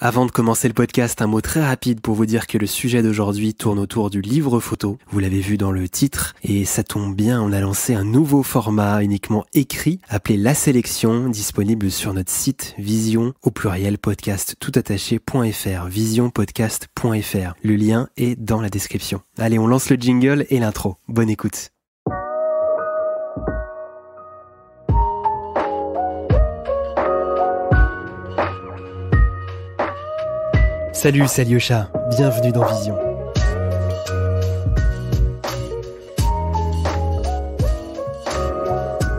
Avant de commencer le podcast, un mot très rapide pour vous dire que le sujet d'aujourd'hui tourne autour du livre photo. Vous l'avez vu dans le titre et ça tombe bien, on a lancé un nouveau format uniquement écrit appelé La Sélection, disponible sur notre site vision au pluriel podcast.fr, visionpodcast.fr. Le lien est dans la description. Allez, on lance le jingle et l'intro. Bonne écoute. Salut, c'est Alyosha, bienvenue dans Vision.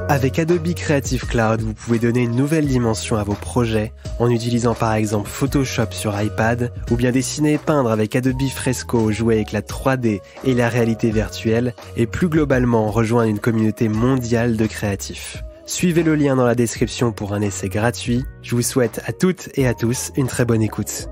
Avec Adobe Creative Cloud, vous pouvez donner une nouvelle dimension à vos projets en utilisant par exemple Photoshop sur iPad ou bien dessiner et peindre avec Adobe Fresco, jouer avec la 3D et la réalité virtuelle et plus globalement rejoindre une communauté mondiale de créatifs. Suivez le lien dans la description pour un essai gratuit. Je vous souhaite à toutes et à tous une très bonne écoute.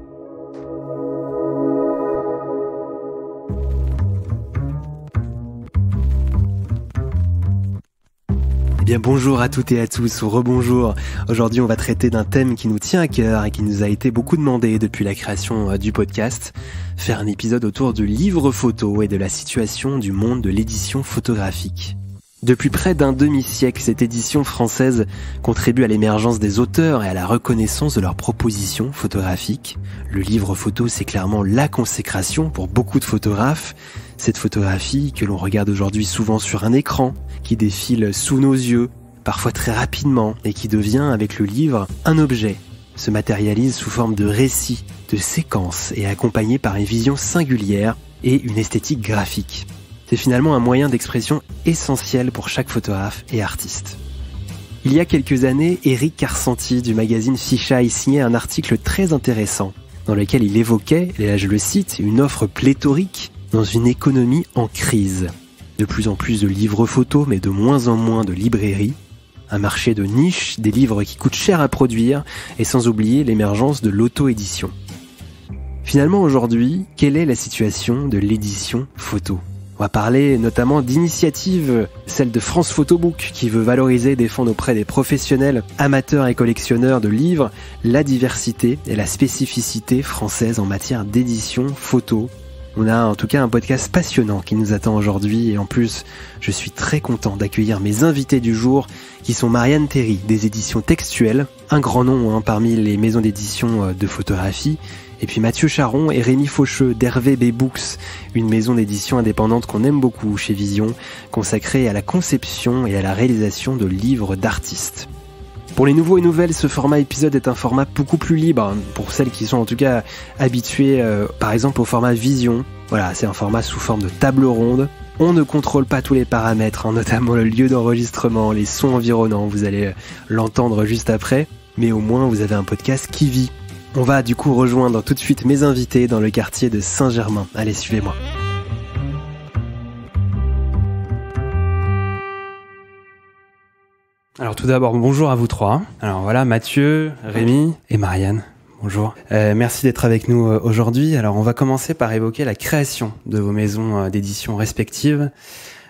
Bien, bonjour à toutes et à tous, ou rebonjour. Aujourd'hui, on va traiter d'un thème qui nous tient à cœur et qui nous a été beaucoup demandé depuis la création du podcast. Faire un épisode autour du livre photo et de la situation du monde de l'édition photographique. Depuis près d'un demi-siècle, cette édition française contribue à l'émergence des auteurs et à la reconnaissance de leurs propositions photographiques. Le livre photo, c'est clairement la consécration pour beaucoup de photographes. Cette photographie que l'on regarde aujourd'hui souvent sur un écran, qui défile sous nos yeux, parfois très rapidement, et qui devient, avec le livre, un objet, se matérialise sous forme de récits, de séquences, et accompagné par une vision singulière et une esthétique graphique. C'est finalement un moyen d'expression essentiel pour chaque photographe et artiste. Il y a quelques années, Éric Karsanti du magazine Fisheye signait un article très intéressant, dans lequel il évoquait, et là je le cite, une offre pléthorique dans une économie en crise. De plus en plus de livres photos, mais de moins en moins de librairies. Un marché de niche, des livres qui coûtent cher à produire, et sans oublier l'émergence de l'auto-édition. Finalement, aujourd'hui, quelle est la situation de l'édition photo ? On va parler notamment d'initiatives, celle de France Photobook, qui veut valoriser et défendre auprès des professionnels, amateurs et collectionneurs de livres, la diversité et la spécificité française en matière d'édition photo. On a en tout cas un podcast passionnant qui nous attend aujourd'hui et en plus, je suis très content d'accueillir mes invités du jour qui sont Marianne Théry des éditions Textuelles, un grand nom parmi les maisons d'édition de photographie, et puis Mathieu Charon et Rémi Faucheux d'RVB Books, une maison d'édition indépendante qu'on aime beaucoup chez Vision, consacrée à la conception et à la réalisation de livres d'artistes. Pour les nouveaux et nouvelles, ce format épisode est un format beaucoup plus libre, pour celles qui sont en tout cas habituées par exemple au format Vision. Voilà, c'est un format sous forme de table ronde. On ne contrôle pas tous les paramètres, notamment le lieu d'enregistrement, les sons environnants, vous allez l'entendre juste après, mais au moins vous avez un podcast qui vit. On va du coup rejoindre tout de suite mes invités dans le quartier de Saint-Germain. Allez, suivez-moi. Alors tout d'abord, bonjour à vous trois. Alors voilà, Mathieu, Rémi et Marianne. Bonjour. Merci d'être avec nous aujourd'hui. Alors on va commencer par évoquer la création de vos maisons d'édition respectives.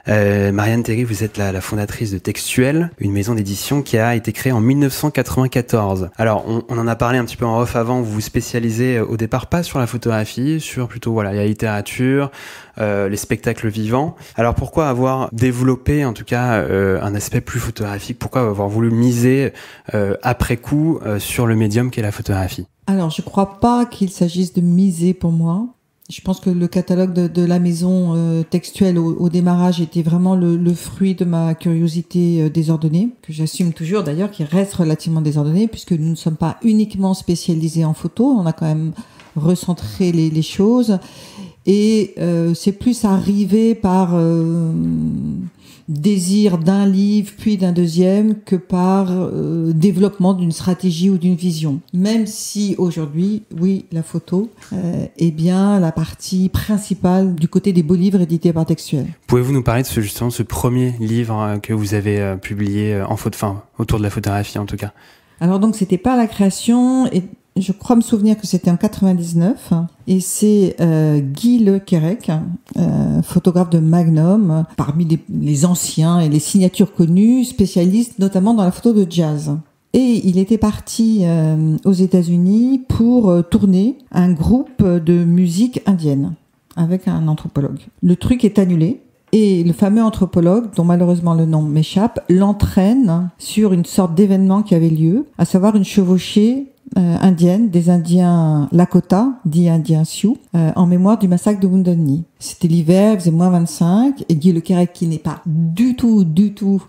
Marianne Théry, vous êtes la fondatrice de Textuelles, une maison d'édition qui a été créée en 1994. Alors, on en a parlé un petit peu en off avant, vous vous spécialisez au départ pas sur la photographie, sur plutôt la littérature, les spectacles vivants. Alors, pourquoi avoir développé en tout cas un aspect plus photographique ? Pourquoi avoir voulu miser après coup sur le médium qu'est la photographie ? Alors, je crois pas qu'il s'agisse de miser pour moi. Je pense que le catalogue de la maison Textuelle au démarrage était vraiment le fruit de ma curiosité désordonnée, que j'assume toujours d'ailleurs, qui reste relativement désordonnée, puisque nous ne sommes pas uniquement spécialisés en photo, on a quand même recentré les choses, et c'est plus arrivé par désir d'un livre puis d'un deuxième que par développement d'une stratégie ou d'une vision. Même si aujourd'hui, oui, la photo est bien la partie principale du côté des beaux livres édités par Textuelles. Pouvez-vous nous parler de ce premier livre que vous avez publié autour de la photographie en tout cas ? Alors donc c'était pas la création, et je crois me souvenir que c'était en 99, et c'est Guy Le Quérec, photographe de Magnum, parmi les anciens et les signatures connues, spécialiste notamment dans la photo de jazz. Et il était parti aux États-Unis pour tourner un groupe de musique indienne avec un anthropologue. Le truc est annulé. Et le fameux anthropologue, dont malheureusement le nom m'échappe, l'entraîne sur une sorte d'événement qui avait lieu, à savoir une chevauchée indienne des Indiens Lakota, dits Indiens Sioux, en mémoire du massacre de Wounded Knee. C'était l'hiver, il faisait moins 25, et Guy Le Quérec, qui n'est pas du tout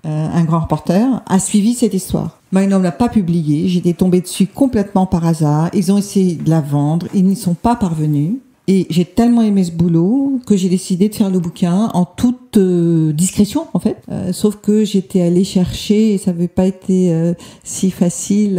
un grand reporter, a suivi cette histoire. Magnum l'a pas publié, j'étais tombée dessus complètement par hasard, ils ont essayé de la vendre, ils n'y sont pas parvenus. Et j'ai tellement aimé ce boulot que j'ai décidé de faire le bouquin en toute discrétion, en fait. Sauf que j'étais allée chercher, et ça n'avait pas été si facile,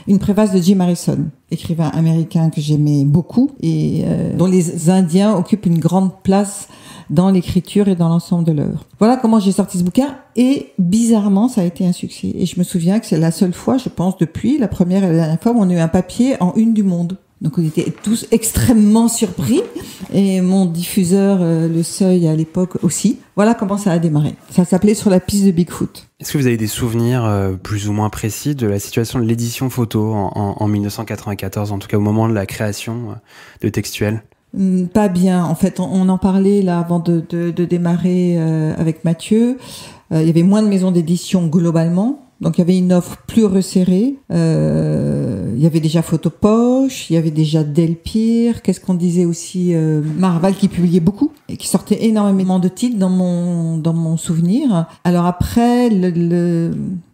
une préface de Jim Harrison, écrivain américain que j'aimais beaucoup et dont les Indiens occupent une grande place dans l'écriture et dans l'ensemble de l'œuvre. Voilà comment j'ai sorti ce bouquin et bizarrement ça a été un succès. Et je me souviens que c'est la seule fois, je pense, depuis la première et la dernière fois où on a eu un papier en une du Monde. Donc on était tous extrêmement surpris et mon diffuseur Le Seuil à l'époque aussi. Voilà comment ça a démarré. Ça s'appelait Sur la piste de Bigfoot. Est-ce que vous avez des souvenirs plus ou moins précis de la situation de l'édition photo en 1994, en tout cas au moment de la création de Textuel ? Pas bien. En fait, on en parlait là avant de démarrer avec Mathieu. Il y avait moins de maisons d'édition globalement. Donc il y avait une offre plus resserrée. Il y avait déjà Photopoche, il y avait déjà Delpire. Qu'est-ce qu'on disait aussi Marval qui publiait beaucoup et qui sortait énormément de titres dans mon souvenir. Alors après le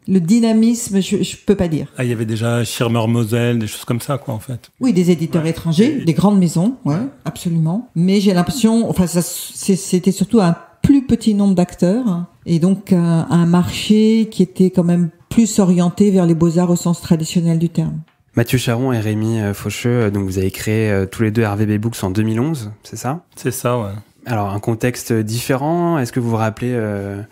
dynamisme, je peux pas dire. Ah, il y avait déjà Schirmer Moselle, des choses comme ça, quoi, en fait. Oui, des éditeurs étrangers, des grandes maisons, ouais, absolument. Mais j'ai l'impression, enfin, c'était surtout un plus petit nombre d'acteurs et donc un marché qui était quand même plus orienté vers les beaux-arts au sens traditionnel du terme. Mathieu Charon et Rémi Faucheux, donc vous avez créé tous les deux RVB Books en 2011, c'est ça ? C'est ça, ouais. Alors, un contexte différent, est-ce que vous vous rappelez,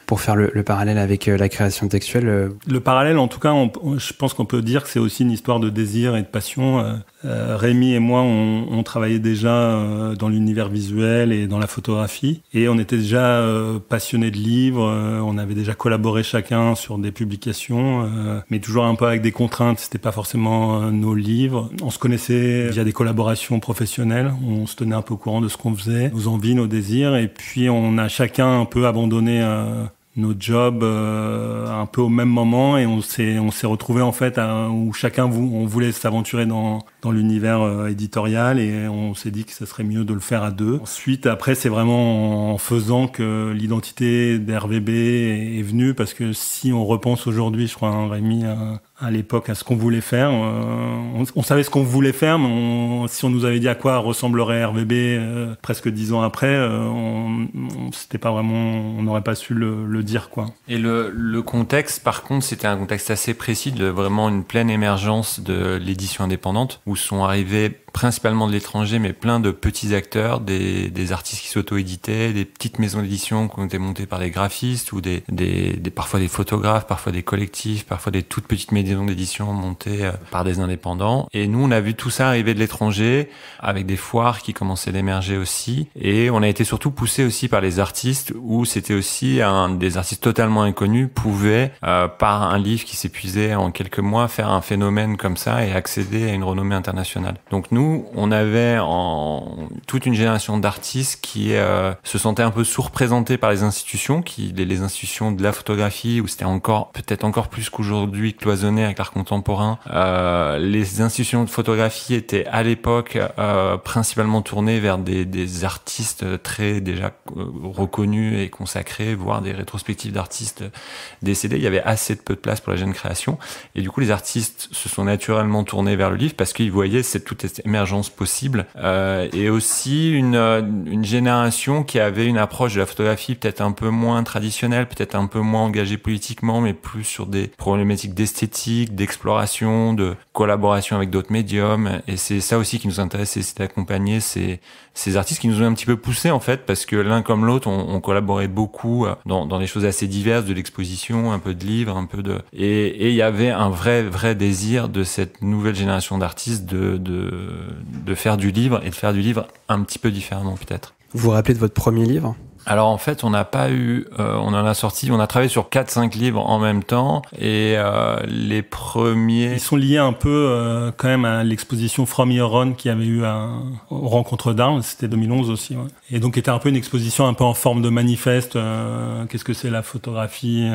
pour faire le parallèle avec la création textuelle Le parallèle, en tout cas, je pense qu'on peut dire que c'est aussi une histoire de désir et de passion. Rémi et moi, on travaillait déjà dans l'univers visuel et dans la photographie. Et on était déjà passionnés de livres, on avait déjà collaboré chacun sur des publications, mais toujours un peu avec des contraintes, c'était pas forcément nos livres. On se connaissait via des collaborations professionnelles, on se tenait un peu au courant de ce qu'on faisait, nos envies, nos désirs. Et puis on a chacun un peu abandonné nos jobs un peu au même moment et on s'est retrouvés en fait où chacun on voulait s'aventurer dans l'univers éditorial et on s'est dit que ça serait mieux de le faire à deux. Ensuite, après, c'est vraiment en faisant que l'identité d'RVB est venue parce que si on repense aujourd'hui, je crois, hein, Rémi, à l'époque, à ce qu'on voulait faire, on savait ce qu'on voulait faire, mais si on nous avait dit à quoi ressemblerait RVB presque 10 ans après, c'était pas vraiment, on n'aurait pas su le dire, quoi. Et le contexte, par contre, c'était un contexte assez précis de vraiment une pleine émergence de l'édition indépendante, où sont arrivés principalement de l'étranger, mais plein de petits acteurs, des artistes qui s'auto-éditaient, des petites maisons d'édition qui ont été montées par des graphistes ou parfois des photographes, parfois des collectifs, parfois des toutes petites maisons d'édition montées par des indépendants. Et nous, on a vu tout ça arriver de l'étranger, avec des foires qui commençaient d'émerger aussi. Et on a été surtout poussé aussi par les artistes, où c'était aussi des artistes totalement inconnus pouvaient, par un livre qui s'épuisait en quelques mois, faire un phénomène comme ça et accéder à une renommée internationale. Donc nous, on avait toute une génération d'artistes qui se sentaient un peu sous-représentés par les institutions, les institutions de la photographie, où c'était peut-être encore plus qu'aujourd'hui cloisonné avec l'art contemporain. Les institutions de photographie étaient à l'époque principalement tournées vers des artistes très déjà reconnus et consacrés, voire des rétrospectives d'artistes décédés. Il y avait assez peu de place pour la jeune création. Et du coup, les artistes se sont naturellement tournés vers le livre parce qu'ils voyaient toute cette émergence possible, et aussi une génération qui avait une approche de la photographie peut-être un peu moins traditionnelle, peut-être un peu moins engagée politiquement, mais plus sur des problématiques d'esthétique, d'exploration, de collaboration avec d'autres médiums. Et c'est ça aussi qui nous intéressait, c'est d'accompagner ces artistes qui nous ont un petit peu poussés en fait, parce que l'un comme l'autre, on collaborait beaucoup dans des choses assez diverses, de l'exposition, un peu de livres, et il y avait un vrai désir de cette nouvelle génération d'artistes de faire du livre, et de faire du livre un petit peu différemment peut-être. Vous vous rappelez de votre premier livre ? Alors en fait, on n'a pas eu, on en a travaillé sur 4-5 livres en même temps, et les premiers... Ils sont liés un peu quand même à l'exposition From Here On qui avait eu aux Rencontres d'Arles, c'était 2011 aussi. Ouais. Et donc était un peu une exposition un peu en forme de manifeste, qu'est-ce que c'est la photographie.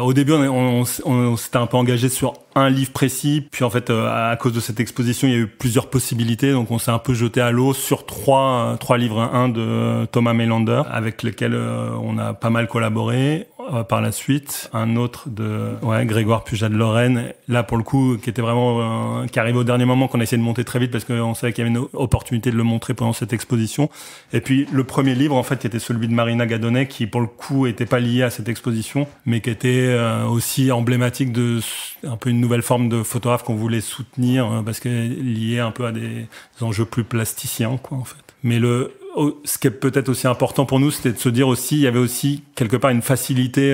Au début, on s'était un peu engagé sur un livre précis, puis en fait, à cause de cette exposition, il y a eu plusieurs possibilités, donc on s'est un peu jeté à l'eau sur trois livres, un de Thomas Mailander, avec lequel on a pas mal collaboré par la suite, un autre de Grégoire Pujas de Lorraine, là pour le coup qui était vraiment qui arrivait au dernier moment, qu'on a essayé de monter très vite parce qu'on savait qu'il y avait une opportunité de le montrer pendant cette exposition, et puis le premier livre en fait qui était celui de Marina Gadonet, qui pour le coup était pas lié à cette exposition mais qui était aussi emblématique de un peu une nouvelle forme de photographe qu'on voulait soutenir parce que lié un peu à des enjeux plus plasticiens quoi en fait. Mais ce qui est peut-être aussi important pour nous, c'était de se dire aussi, il y avait aussi quelque part une facilité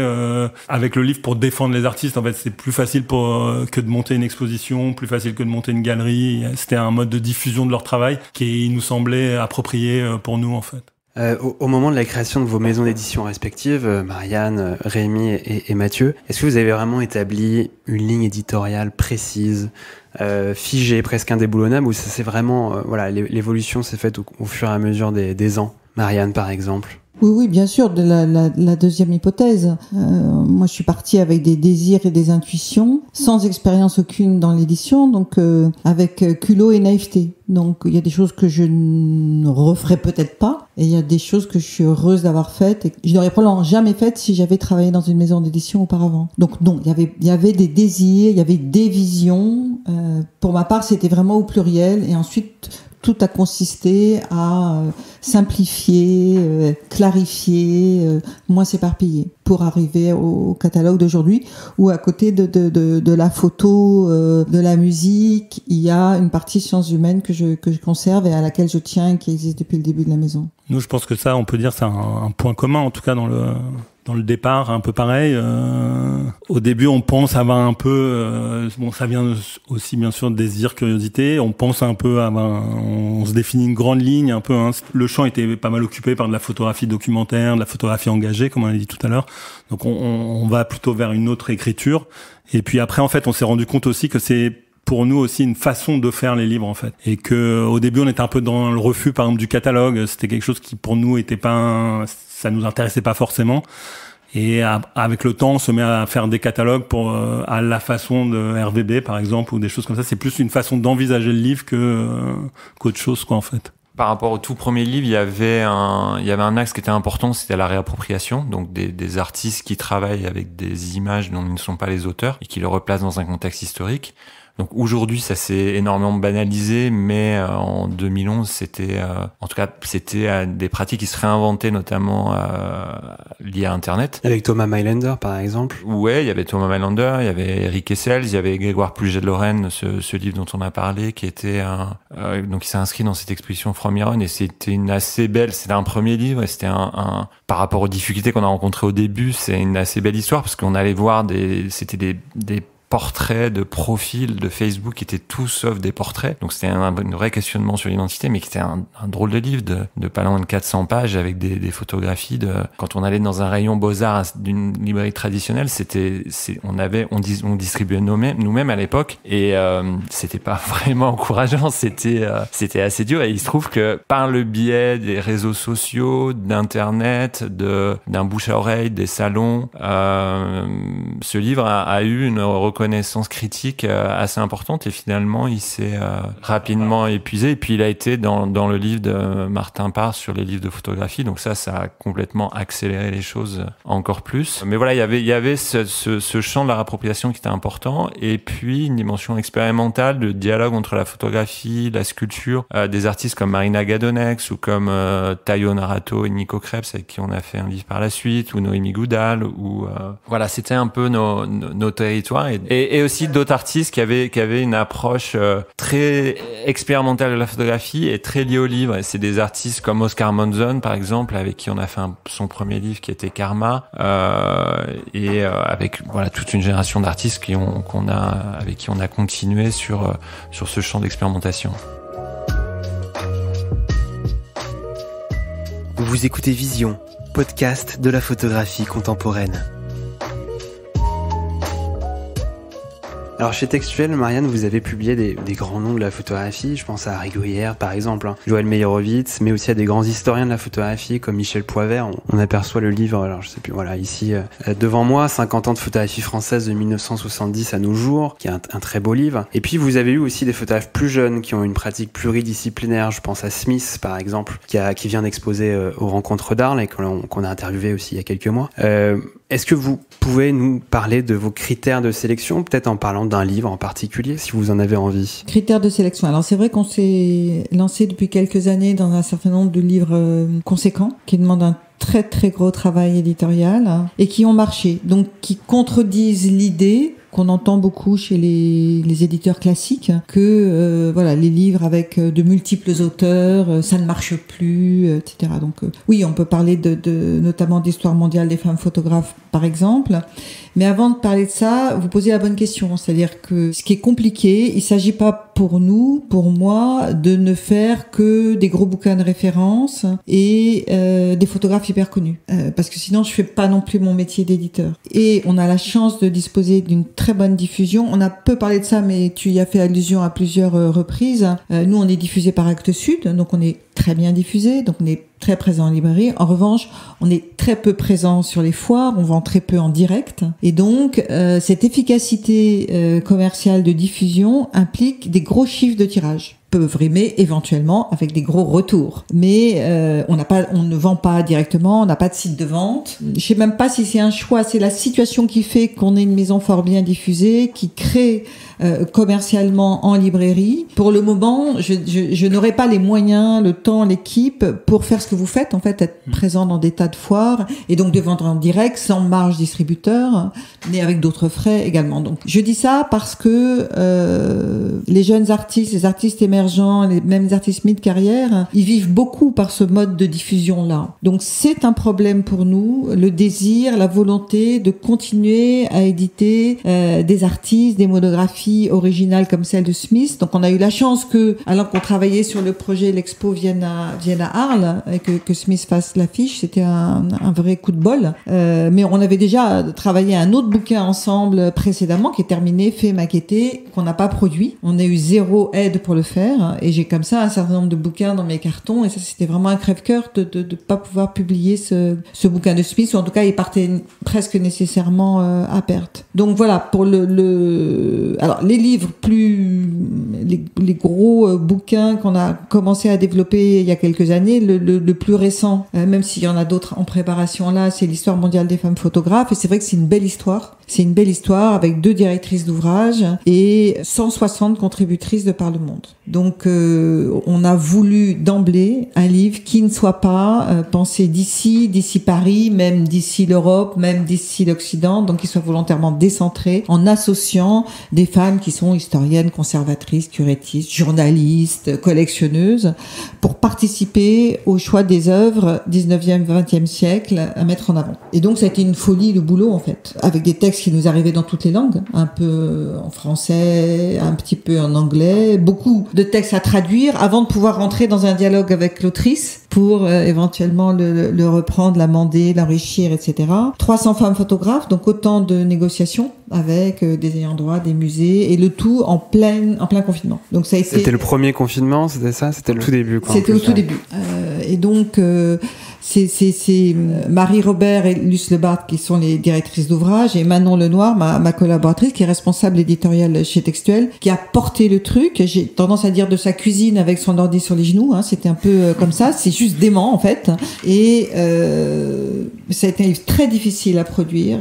avec le livre pour défendre les artistes. En fait, c'est plus facile que de monter une exposition, plus facile que de monter une galerie. C'était un mode de diffusion de leur travail qui nous semblait approprié pour nous, en fait. Au moment de la création de vos maisons d'édition respectives, Marianne, Rémi et Mathieu, est-ce que vous avez vraiment établi une ligne éditoriale précise, figée, presque indéboulonnable, ou ça c'est vraiment, l'évolution s'est faite au fur et à mesure des ans? Marianne, par exemple. Oui, bien sûr, de la deuxième hypothèse. Moi, je suis partie avec des désirs et des intuitions, sans expérience aucune dans l'édition, donc avec culot et naïveté. Donc, il y a des choses que je ne referai peut-être pas, et il y a des choses que je suis heureuse d'avoir faites, et que je n'aurais probablement jamais faites si j'avais travaillé dans une maison d'édition auparavant. Donc non, il y avait des désirs, il y avait des visions. Pour ma part, c'était vraiment au pluriel, et ensuite... tout a consisté à simplifier, clarifier, moins s'éparpiller pour arriver au catalogue d'aujourd'hui où à côté de la photo, de la musique, il y a une partie sciences humaines que je conserve et à laquelle je tiens et qui existe depuis le début de la maison. Nous, je pense que ça, on peut dire, c'est un point commun, en tout cas dans le départ, un peu pareil. Au début, on pense avoir un peu... ça vient aussi, bien sûr, de désir, curiosité. On pense un peu on se définit une grande ligne, un peu. Hein. Le champ était pas mal occupé par de la photographie documentaire, de la photographie engagée, comme on l'a dit tout à l'heure. Donc, on va plutôt vers une autre écriture. Et puis après, en fait, on s'est rendu compte aussi que c'est pour nous aussi une façon de faire les livres en fait, et que au début on était un peu dans le refus par exemple du catalogue, c'était quelque chose qui pour nous était pas, ça nous intéressait pas forcément, et avec le temps on se met à faire des catalogues pour à la façon de RVB par exemple ou des choses comme ça. C'est plus une façon d'envisager le livre qu'autre chose quoi en fait. Par rapport au tout premier livre, il y avait un axe qui était important, c'était la réappropriation, donc des artistes qui travaillent avec des images dont ils ne sont pas les auteurs et qui le replacent dans un contexte historique. Donc aujourd'hui, ça s'est énormément banalisé, mais en 2011, c'était des pratiques qui se réinventaient, notamment liées à Internet. Avec Thomas Mailander, par exemple. Ouais, il y avait Thomas Mailander, il y avait Eric Essels, il y avait Grégoire Pujas de Lorraine, ce livre dont on a parlé, qui était donc il s'est inscrit dans cette exposition From Here On, et c'était c'était un premier livre, et c'était par rapport aux difficultés qu'on a rencontrées au début, c'est une assez belle histoire, parce qu'on allait voir c'était des portraits de profils de Facebook qui étaient tout sauf des portraits. Donc c'était un vrai questionnement sur l'identité, mais qui était un drôle de livre de pas loin de 400 pages avec des photographies quand on allait dans un rayon beaux-arts d'une librairie traditionnelle, on distribuait nous-mêmes à l'époque, et c'était pas vraiment encourageant, c'était assez dur, et il se trouve que par le biais des réseaux sociaux, d'internet, d'un bouche à oreille, des salons, ce livre a eu une reconnaissance critique assez importante, et finalement il s'est rapidement épuisé, et puis il a été dans le livre de Martin Parr sur les livres de photographie, donc ça a complètement accéléré les choses encore plus. Mais voilà, il y avait ce champ de la réappropriation qui était important, et puis une dimension expérimentale de dialogue entre la photographie, la sculpture, des artistes comme Marina Gadonex ou comme Tayo Narato et Nico Krebs, avec qui on a fait un livre par la suite, ou Noémie Goudal, ou voilà, c'était un peu nos territoires, et aussi d'autres artistes qui avaient une approche très expérimentale de la photographie et très liée au livre. Et c'est des artistes comme Oscar Monzon, par exemple, avec qui on a fait son premier livre qui était Karma, et avec voilà toute une génération d'artistes avec qui on a continué sur ce champ d'expérimentation. Vous écoutez Vision, podcast de la photographie contemporaine. Alors chez Textuel, Marianne, vous avez publié des grands noms de la photographie. Je pense à Harry Gruyer, par exemple, Joël Meyerowitz, mais aussi à des grands historiens de la photographie comme Michel Poivert. On aperçoit le livre, alors je sais plus, voilà, ici devant moi, 50 ans de photographie française de 1970 à nos jours, qui est un très beau livre. Et puis vous avez eu aussi des photographes plus jeunes qui ont une pratique pluridisciplinaire. Je pense à Smith, par exemple, qui vient d'exposer aux Rencontres d'Arles et qu'on a interviewé aussi il y a quelques mois. Est-ce que vous pouvez nous parler de vos critères de sélection, peut-être en parlant d'un livre en particulier, si vous en avez envie? Critères de sélection. Alors c'est vrai qu'on s'est lancé depuis quelques années dans un certain nombre de livres conséquents qui demandent un très très gros travail éditorial et qui ont marché, donc qui contredisent l'idée qu'on entend beaucoup chez les éditeurs classiques que voilà, les livres avec de multiples auteurs, ça ne marche plus, etc. Donc oui, on peut parler notamment d'histoire mondiale des femmes photographes par exemple. Mais avant de parler de ça, vous posez la bonne question. C'est-à-dire que ce qui est compliqué, il s'agit pas pour nous, pour moi, de ne faire que des gros bouquins de référence et des photographes hyper connus. Parce que sinon, je fais pas non plus mon métier d'éditeur. Et on a la chance de disposer d'une très bonne diffusion. On a peu parlé de ça, mais tu y as fait allusion à plusieurs reprises. Nous, on est diffusé par Actes Sud, donc on est très bien diffusé, donc on est très présent en librairie. En revanche, on est très peu présent sur les foires, on vend très peu en direct. Et donc, cette efficacité commerciale de diffusion implique des gros chiffres de tirage. Peuvent rimer éventuellement avec des gros retours. Mais on ne vend pas directement, on n'a pas de site de vente. Je sais même pas si c'est un choix, c'est la situation qui fait qu'on est une maison fort bien diffusée, qui crée commercialement en librairie. Pour le moment, je n'aurai pas les moyens, le temps, l'équipe pour faire ce que vous faites, en fait, être présent dans des tas de foires et donc de vendre en direct sans marge distributeur, mais avec d'autres frais également. Donc, je dis ça parce que les jeunes artistes, les artistes émergents, les mêmes artistes mi-carrière, ils vivent beaucoup par ce mode de diffusion-là. Donc, c'est un problème pour nous, le désir, la volonté de continuer à éditer des artistes, des monographies originales comme celle de Smith. Donc on a eu la chance que, alors qu'on travaillait sur le projet L'Expo vienne à Arles, et que Smith fasse l'affiche, c'était un vrai coup de bol. Mais on avait déjà travaillé un autre bouquin ensemble précédemment, qui est terminé, fait, maquetté, qu'on n'a pas produit. On a eu 0 aide pour le faire, et j'ai comme ça un certain nombre de bouquins dans mes cartons, et ça c'était vraiment un crève-cœur de pas pouvoir publier ce bouquin de Smith, ou en tout cas il partait presque nécessairement à perte. Donc voilà, pour alors les livres les gros bouquins qu'on a commencé à développer il y a quelques années, le plus récent, même s'il y en a d'autres en préparation là, c'est l'histoire mondiale des femmes photographes, et c'est vrai que c'est une belle histoire. C'est une belle histoire avec 2 directrices d'ouvrage et 160 contributrices de par le monde. Donc on a voulu d'emblée un livre qui ne soit pas pensé d'ici Paris, même d'ici l'Europe, même d'ici l'Occident, donc qui soit volontairement décentré en associant des femmes qui sont historiennes, conservatrices, curettistes, journalistes, collectionneuses, pour participer au choix des œuvres 19e, 20e siècle à mettre en avant. Et donc ça a été une folie le boulot en fait, avec des textes qui nous arrivaient dans toutes les langues, un peu en français, un petit peu en anglais, beaucoup de textes à traduire avant de pouvoir rentrer dans un dialogue avec l'autrice pour éventuellement le reprendre, l'amender, l'enrichir, etc. 300 femmes photographes, donc autant de négociations avec des ayants droit, des musées, et le tout en plein confinement. Donc ça a été... C'était le premier confinement, c'était ça? C'était le tout début, quoi. C'était au tout début. Et donc... c'est Marie Robert et Luce Lebart qui sont les directrices d'ouvrage, et Manon Lenoir, ma collaboratrice, qui est responsable éditoriale chez Textuel, qui a porté le truc. J'ai tendance à dire de sa cuisine avec son ordi sur les genoux, hein, c'était un peu comme ça, c'est juste dément en fait. Et ça a été très difficile à produire,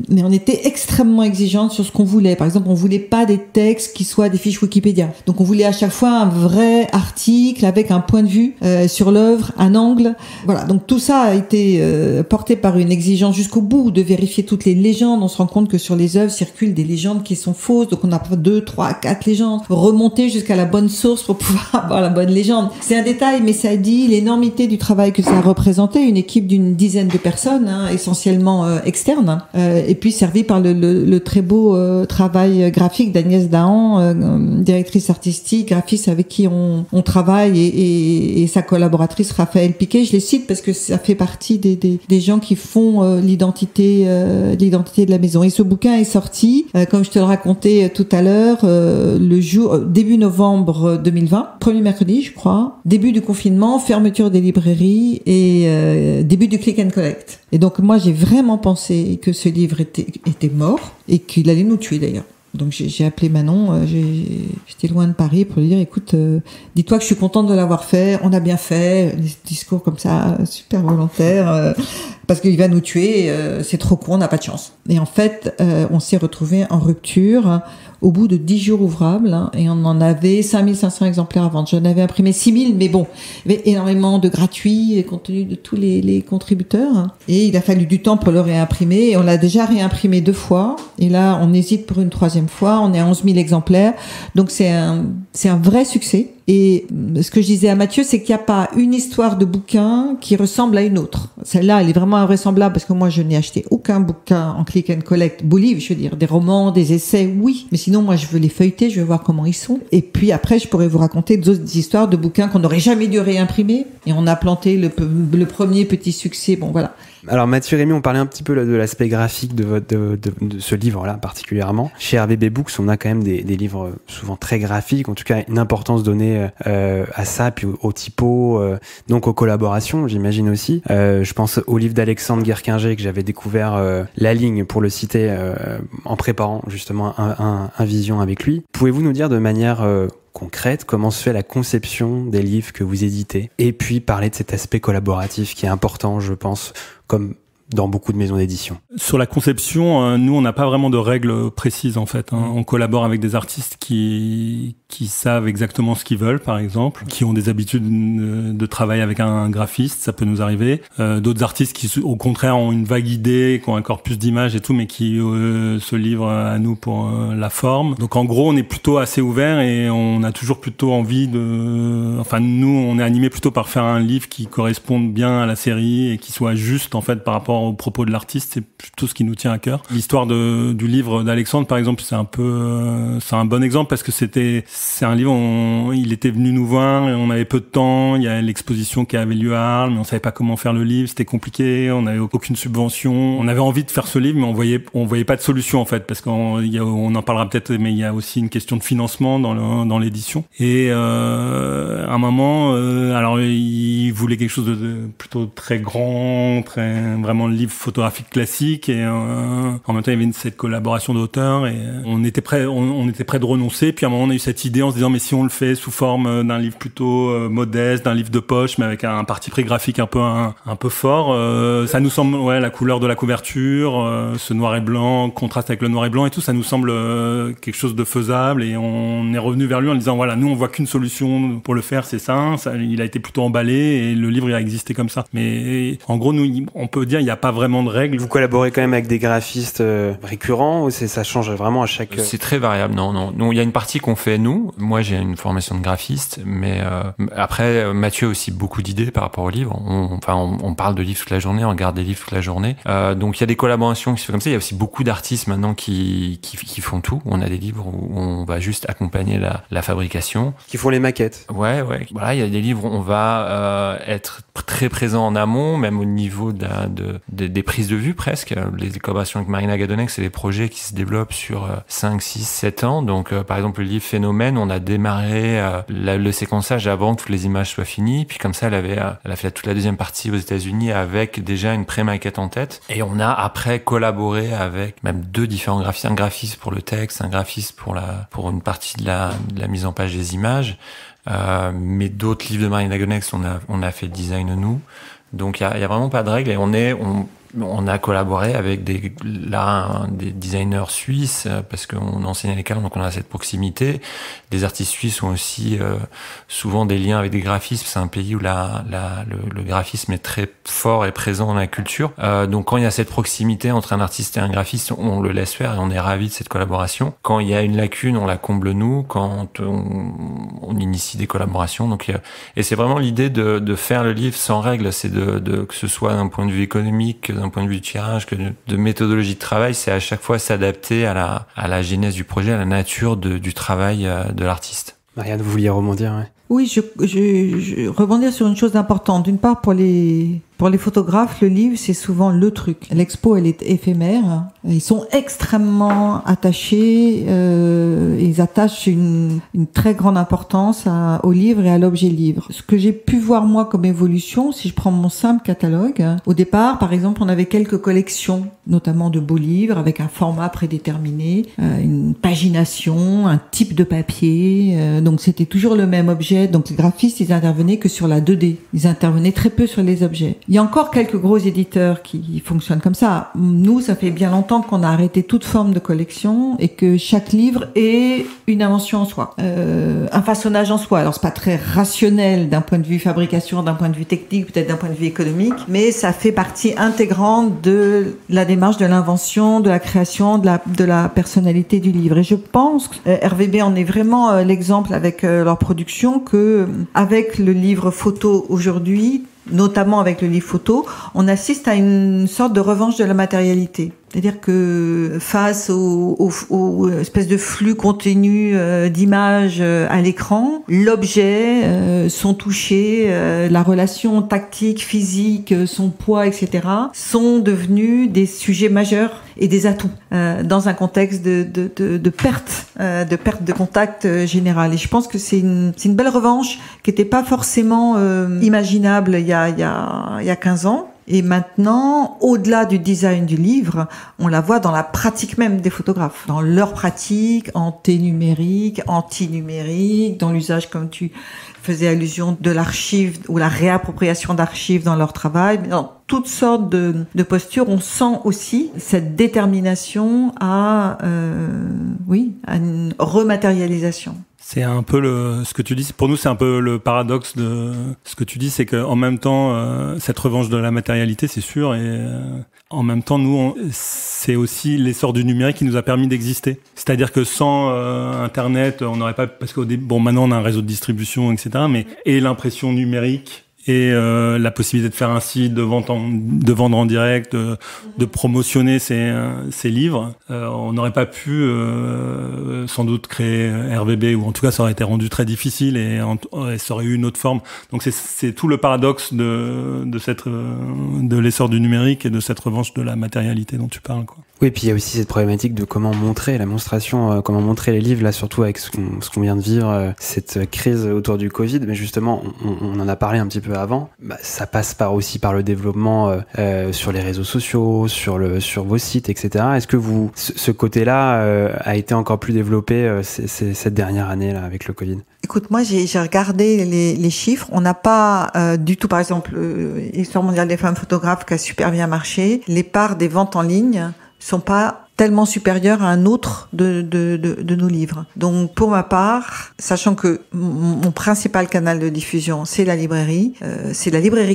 mais on était extrêmement exigeante sur ce qu'on voulait. Par exemple, on voulait pas des textes qui soient des fiches Wikipédia. Donc on voulait à chaque fois un vrai article avec un point de vue sur l'œuvre, un angle. Voilà, donc tout ça a été porté par une exigence jusqu'au bout de vérifier toutes les légendes. On se rend compte que sur les œuvres circulent des légendes qui sont fausses, donc on a 2, 3, 4 légendes. Remonter jusqu'à la bonne source pour pouvoir avoir la bonne légende. C'est un détail, mais ça dit l'énormité du travail que ça a représenté. Une équipe d'une dizaine de personnes, hein, essentiellement externes, et puis servi par le très beau travail graphique d'Agnès Dahan, directrice artistique, graphiste avec qui on travaille, et sa collaboratrice Raphaël Piquet. je les cite parce que ça fait partie des gens qui font l'identité de la maison. Et ce bouquin est sorti, comme je te le racontais tout à l'heure, début novembre 2020, premier mercredi, je crois, début du confinement, fermeture des librairies et début du click and collect. Et donc moi, j'ai vraiment pensé que ce livre était mort et qu'il allait nous tuer d'ailleurs. Donc j'ai appelé Manon, j'étais loin de Paris pour lui dire écoute, dis-toi que je suis contente de l'avoir fait, on a bien fait, des discours comme ça super volontaires, parce qu'il va nous tuer, c'est trop con, on n'a pas de chance. Et en fait, on s'est retrouvés en rupture au bout de 10 jours ouvrables, et on en avait 5500 exemplaires à vendre. J'en avais imprimé 6000, mais bon, il y avait énormément de gratuits compte tenu de tous les contributeurs. Et il a fallu du temps pour le réimprimer. Et on l'a déjà réimprimé 2 fois. Et là, on hésite pour une 3e fois. On est à 11 000 exemplaires. Donc c'est un vrai succès. Et ce que je disais à Mathieu, c'est qu'il n'y a pas une histoire de bouquin qui ressemble à une autre. Celle-là, elle est vraiment invraisemblable parce que moi, je n'ai acheté aucun bouquin en click and collect. Beau livre, je veux dire, des romans, des essais, oui. Mais sinon, moi, je veux les feuilleter, je veux voir comment ils sont. Et puis après, je pourrais vous raconter d'autres histoires de bouquins qu'on n'aurait jamais dû réimprimer. Et on a planté le premier petit succès. Bon, voilà. Alors Mathieu, Rémi, on parlait un petit peu de l'aspect graphique de ce livre-là particulièrement. Chez RBB Books, on a quand même des livres souvent très graphiques, en tout cas une importance donnée à ça, puis aux typos, donc aux collaborations, j'imagine aussi. Je pense au livre d'Alexandre Guerquinger que j'avais découvert, La Ligne, pour le citer, en préparant justement un Vision avec lui. Pouvez-vous nous dire de manière concrète comment se fait la conception des livres que vous éditez, et puis parler de cet aspect collaboratif qui est important, je pense, comme dans beaucoup de maisons d'édition. Sur la conception, nous, on n'a pas vraiment de règles précises, en fait. On collabore avec des artistes qui savent exactement ce qu'ils veulent, par exemple, qui ont des habitudes de travail avec un graphiste, ça peut nous arriver. D'autres artistes qui, au contraire, ont une vague idée, qui ont un corpus d'images et tout, mais qui se livrent à nous pour la forme. Donc, en gros, on est plutôt assez ouvert et on a toujours plutôt envie enfin, nous, on est animés plutôt par faire un livre qui corresponde bien à la série et qui soit juste, en fait, par rapport au propos de l'artiste. C'est plutôt ce qui nous tient à cœur. L'histoire du livre d'Alexandre, par exemple, c'est un bon exemple parce que c'est un livre, il était venu nous voir et on avait peu de temps. Il y a l'exposition qui avait lieu à Arles, mais on savait pas comment faire le livre. C'était compliqué. On n'avait aucune subvention. On avait envie de faire ce livre, mais on voyait pas de solution, en fait, parce on en parlera peut-être, mais il y a aussi une question de financement dans l'édition. Et, à un moment, alors, il voulait quelque chose de plutôt très grand, vraiment le livre photographique classique, et en même temps, il y avait cette collaboration d'auteurs, et on était prêt de renoncer. Puis à un moment, on a eu cette idée en se disant, mais si on le fait sous forme d'un livre plutôt modeste, d'un livre de poche, mais avec un parti pris graphique un peu fort, ça nous semble, la couleur de la couverture, ce noir et blanc, contraste avec le noir et blanc et tout, ça nous semble quelque chose de faisable, et on est revenu vers lui en disant, voilà, nous on voit qu'une solution pour le faire, c'est ça, il a été plutôt emballé, et le livre il a existé comme ça. Mais en gros, nous, on peut dire, il n'y a pas vraiment de règles. Vous collaborez quand même avec des graphistes récurrents, ou ça change vraiment à chaque... C'est très variable, non. Il y a une partie qu'on fait nous. Moi, j'ai une formation de graphiste, mais après, Mathieu a aussi beaucoup d'idées par rapport aux livres. On parle de livres toute la journée, on regarde des livres toute la journée. Donc, il y a des collaborations qui se font comme ça. Il y a aussi beaucoup d'artistes maintenant qui font tout. On a des livres où on va juste accompagner la fabrication. Qui font les maquettes. Ouais. Voilà, il y a des livres où on va être très présent en amont, même au niveau des prises de vue presque. Les collaborations avec Marina Gadonex, c'est des projets qui se développent sur 5, 6, 7 ans. Donc, par exemple, le livre Phénomène, on a démarré le séquençage avant que toutes les images soient finies. Puis comme ça, elle a fait toute la deuxième partie aux États-Unis avec déjà une pré-maquette en tête. Et on a après collaboré avec même 2 différents graphistes. Un graphiste pour le texte, un graphiste pour une partie de la mise en page des images. Mais d'autres livres de Marina Gadonex, on a fait le design nous. Donc il y a vraiment pas de règles, et on a collaboré avec des designers suisses parce qu'on enseigne à l'école, donc on a cette proximité. Des artistes suisses ont aussi souvent des liens avec des graphistes. C'est un pays où le graphisme est très fort et présent dans la culture. Donc quand il y a cette proximité entre un artiste et un graphiste, on le laisse faire et on est ravis de cette collaboration. Quand il y a une lacune, on la comble nous. Quand on initie des collaborations, et c'est vraiment l'idée de faire le livre sans règles. C'est que ce soit d'un point de vue économique, d'un point de vue de tirage, que de méthodologie de travail, c'est à chaque fois s'adapter à la genèse du projet, à la nature du travail de l'artiste. Marianne, vous vouliez rebondir, ouais. Oui, je rebondir sur une chose importante. D'une part, pour les photographes, le livre, c'est souvent le truc. L'expo, elle est éphémère. Ils sont extrêmement attachés. Ils attachent une très grande importance au livre et à l'objet livre. Ce que j'ai pu voir, moi, comme évolution, si je prends mon simple catalogue, au départ, par exemple, on avait quelques collections, notamment de beaux livres, avec un format prédéterminé, une pagination, un type de papier. Donc, c'était toujours le même objet. Donc, les graphistes, ils intervenaient que sur la 2D. Ils intervenaient très peu sur les objets. Il y a encore quelques gros éditeurs qui fonctionnent comme ça. Nous, ça fait bien longtemps qu'on a arrêté toute forme de collection et que chaque livre est une invention en soi, un façonnage en soi. Alors, c'est pas très rationnel d'un point de vue fabrication, d'un point de vue technique, peut-être d'un point de vue économique, mais ça fait partie intégrante de la démarche de l'invention, de la création, de la personnalité du livre. Et je pense que RVB en est vraiment l'exemple avec leur production, que avec le livre photo aujourd'hui, notamment avec le livre photo, on assiste à une sorte de revanche de la matérialité. C'est-à-dire que face aux espèces de flux continus d'images à l'écran, l'objet, son toucher, la relation tactique, physique, son poids, etc., sont devenus des sujets majeurs et des atouts dans un contexte de perte de contact général. Et je pense que c'est une belle revanche qui n'était pas forcément imaginable il y a 15 ans. Et maintenant, au-delà du design du livre, on la voit dans la pratique même des photographes, dans leur pratique, anti-numérique, dans l'usage, comme tu faisais allusion, de l'archive ou la réappropriation d'archives dans leur travail. Dans toutes sortes de postures, on sent aussi cette détermination à une rematérialisation. C'est un peu ce que tu dis. Pour nous, c'est un peu le paradoxe de ce que tu dis, c'est qu'en même temps, cette revanche de la matérialité, c'est sûr, et en même temps, nous, c'est aussi l'essor du numérique qui nous a permis d'exister. C'est-à-dire que sans Internet, on n'aurait pas, parce maintenant on a un réseau de distribution, etc. Et l'impression numérique. Et la possibilité de faire un site, de vendre en direct, de promotionner ses livres. On n'aurait pas pu sans doute créer RVB, ou en tout cas ça aurait été rendu très difficile et ça aurait eu une autre forme. Donc c'est tout le paradoxe de l'essor du numérique et de cette revanche de la matérialité dont tu parles, quoi. Oui, puis il y a aussi cette problématique de comment montrer la monstration, comment montrer les livres, là, surtout avec ce qu'on vient de vivre, cette crise autour du Covid. Mais justement, on en a parlé un petit peu avant. Ça passe aussi par le développement sur les réseaux sociaux, sur vos sites, etc. Est-ce que ce côté-là a été encore plus développé cette dernière année là avec le Covid? Écoute, moi j'ai regardé les chiffres. On n'a pas du tout, par exemple, l'Histoire mondiale des femmes photographes qui a super bien marché. Les parts des ventes en ligne sont pas tellement supérieur à un autre de nos livres. Donc, pour ma part, sachant que mon principal canal de diffusion, c'est la librairie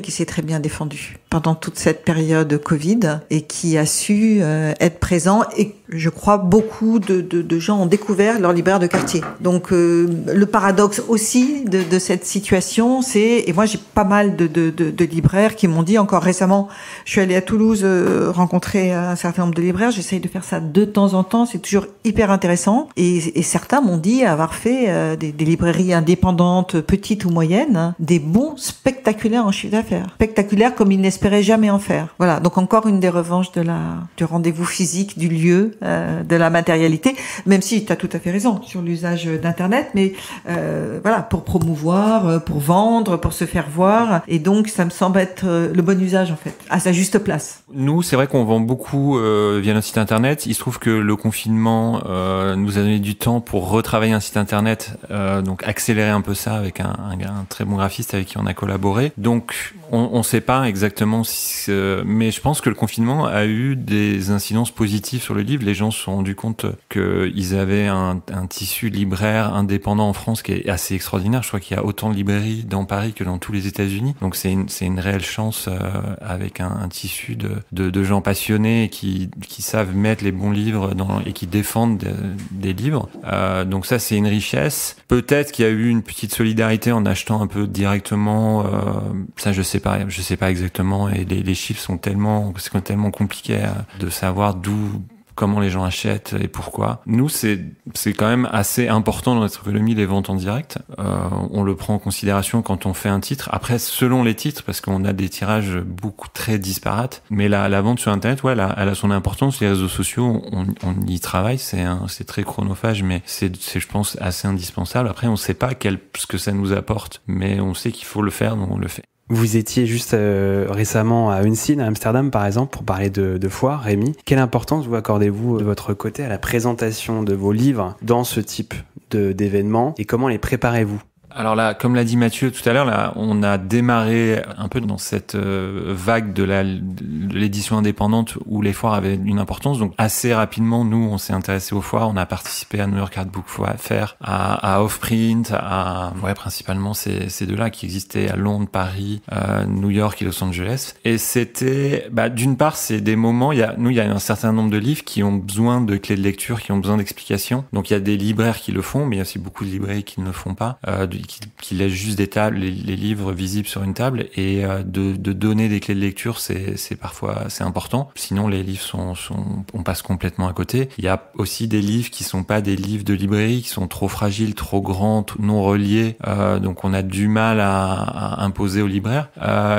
qui s'est très bien défendue pendant toute cette période Covid et qui a su être présent, et je crois beaucoup de gens ont découvert leur libraire de quartier. Donc, le paradoxe aussi de cette situation, et moi j'ai pas mal de libraires qui m'ont dit, encore récemment, je suis allée à Toulouse rencontrer un certain nombre de libraires, j'essaye de faire ça de temps en temps, c'est toujours hyper intéressant, et certains m'ont dit avoir fait des librairies indépendantes, petites ou moyennes, des bons spectaculaires en chiffre d'affaires. Spectaculaires comme ils n'espéraient jamais en faire. Voilà, donc encore une des revanches du rendez-vous physique, du lieu, de la matérialité, même si tu as tout à fait raison sur l'usage d'Internet, mais voilà, pour promouvoir, pour vendre, pour se faire voir, et donc ça me semble être le bon usage en fait, à sa juste place. Nous, c'est vrai qu'on vend beaucoup via notre site internet. Il se trouve que le confinement nous a donné du temps pour retravailler un site internet, donc accélérer un peu ça avec un très bon graphiste avec qui on a collaboré. Donc on sait pas exactement mais je pense que le confinement a eu des incidences positives sur le livre. Les gens se sont rendus compte qu'ils avaient un tissu libraire indépendant en France qui est assez extraordinaire. Je crois qu'il y a autant de librairies dans Paris que dans tous les États-Unis. Donc c'est une réelle chance avec un tissu de gens passionnés et qui savent mettre les bons livres et qui défendent des livres. Donc ça, c'est une richesse. Peut-être qu'il y a eu une petite solidarité en achetant un peu directement. Ça, je sais pas exactement. Et les chiffres sont tellement compliqués de savoir comment les gens achètent et pourquoi. Nous, c'est quand même assez important dans notre économie, les ventes en direct. On le prend en considération quand on fait un titre. Après, selon les titres, parce qu'on a des tirages beaucoup très disparates, mais la vente sur Internet, ouais, elle a son importance. Les réseaux sociaux, on y travaille, c'est très chronophage, mais c'est, je pense, assez indispensable. Après, on sait pas ce que ça nous apporte, mais on sait qu'il faut le faire, donc on le fait. Vous étiez juste récemment à Unseen, à Amsterdam par exemple, pour parler de foire, Rémi. Quelle importance vous accordez-vous de votre côté à la présentation de vos livres dans ce type d'événements et comment les préparez-vous ? Alors là, comme l'a dit Mathieu tout à l'heure, là, on a démarré un peu dans cette vague de l'édition indépendante où les foires avaient une importance. Donc assez rapidement, nous, on s'est intéressé aux foires. On a participé à New York Art Book Fair, à Offprint, principalement ces deux-là qui existaient à Londres, Paris, New York et Los Angeles. Et c'était, d'une part, c'est des moments. Il y a un certain nombre de livres qui ont besoin de clés de lecture, qui ont besoin d'explications. Donc il y a des libraires qui le font, mais il y a aussi beaucoup de librairies qui ne le font pas. Qui laisse juste des tables, les livres visibles sur une table, et de donner des clés de lecture, c'est parfois assez important. Sinon, les livres on passe complètement à côté. Il y a aussi des livres qui sont pas des livres de librairie, qui sont trop fragiles, trop grands, non reliés, donc on a du mal à imposer aux libraires.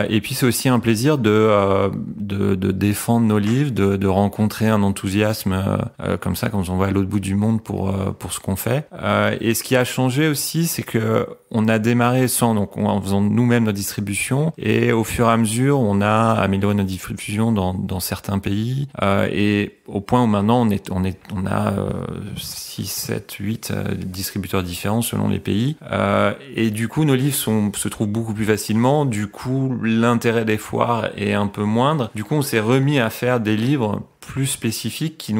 Et puis c'est aussi un plaisir de défendre nos livres, de rencontrer un enthousiasme comme ça quand on va à l'autre bout du monde pour ce qu'on fait. Et ce qui a changé aussi, c'est que on a démarré en faisant nous-mêmes notre distribution, et au fur et à mesure, on a amélioré notre distribution dans certains pays, et au point où maintenant on a 6, 7, 8 distributeurs différents selon les pays, et du coup nos livres se trouvent beaucoup plus facilement. Du coup, l'intérêt des foires est un peu moindre. Du coup, on s'est remis à faire des livres plus spécifiques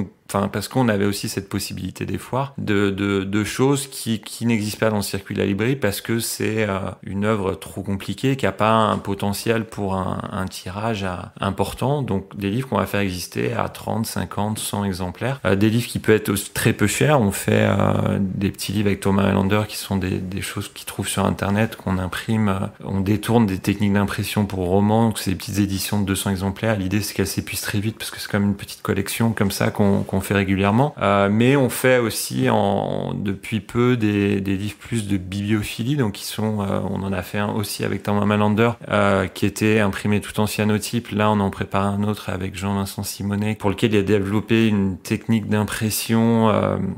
parce qu'on avait aussi cette possibilité des foires de choses qui n'existent pas dans le circuit de la librairie, parce que c'est une œuvre trop compliquée qui a pas un potentiel pour un tirage important. Donc des livres qu'on va faire exister à 30, 50, 100 exemplaires. Des livres qui peuvent être aussi très peu chers. On fait des petits livres avec Thomas Highlander qui sont des choses qu'ils trouvent sur Internet, qu'on imprime. On détourne des techniques d'impression pour romans. Donc c'est des petites éditions de 200 exemplaires. L'idée, c'est qu'elles s'épuisent très vite parce que c'est comme une petite collection comme ça qu'on fait régulièrement, mais on fait aussi depuis peu des livres plus de bibliophilie, donc on en a fait un aussi avec Thomas Malander qui était imprimé tout en cyanotype. Là on en prépare un autre avec Jean-Vincent Simonet, pour lequel il a développé une technique d'impression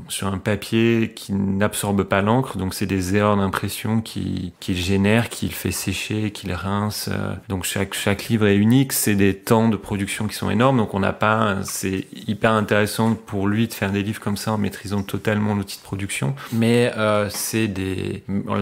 sur un papier qui n'absorbe pas l'encre, donc c'est des erreurs d'impression qu'il génère, qu'il fait sécher, qu'il rince, donc chaque livre est unique. C'est des temps de production qui sont énormes, donc c'est hyper intéressant pour lui de faire des livres comme ça en maîtrisant totalement l'outil de production. Mais là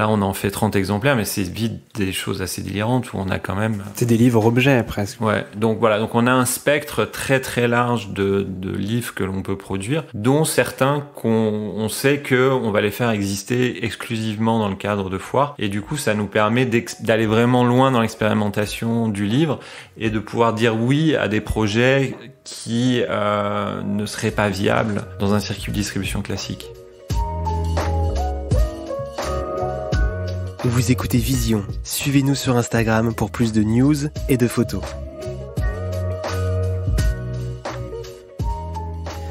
on en fait 30 exemplaires, mais c'est vite des choses assez délirantes où on a quand même... C'est des livres objets presque. Ouais, donc voilà, donc on a un spectre très très large de livres que l'on peut produire, dont certains on sait qu'on va les faire exister exclusivement dans le cadre de foires, et du coup ça nous permet d'aller vraiment loin dans l'expérimentation du livre et de pouvoir dire oui à des projets qui ne seraient pas viables dans un circuit de distribution classique. Vous écoutez Vision. Suivez-nous sur Instagram pour plus de news et de photos.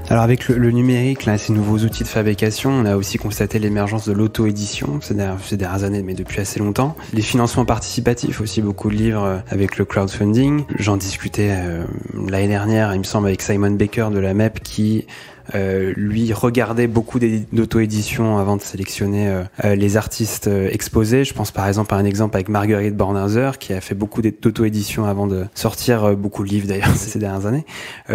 Alors avec le numérique, là, ces nouveaux outils de fabrication, on a aussi constaté l'émergence de l'auto-édition ces dernières années, mais depuis assez longtemps. Les financements participatifs aussi, beaucoup de livres avec le crowdfunding. J'en discutais l'année dernière, il me semble, avec Simon Baker de la MEP qui lui regardait beaucoup d'auto-éditions avant de sélectionner les artistes exposés. Je pense par exemple à un exemple avec Marguerite Bornhauser qui a fait beaucoup d'auto-éditions avant de sortir beaucoup de livres d'ailleurs ces dernières années.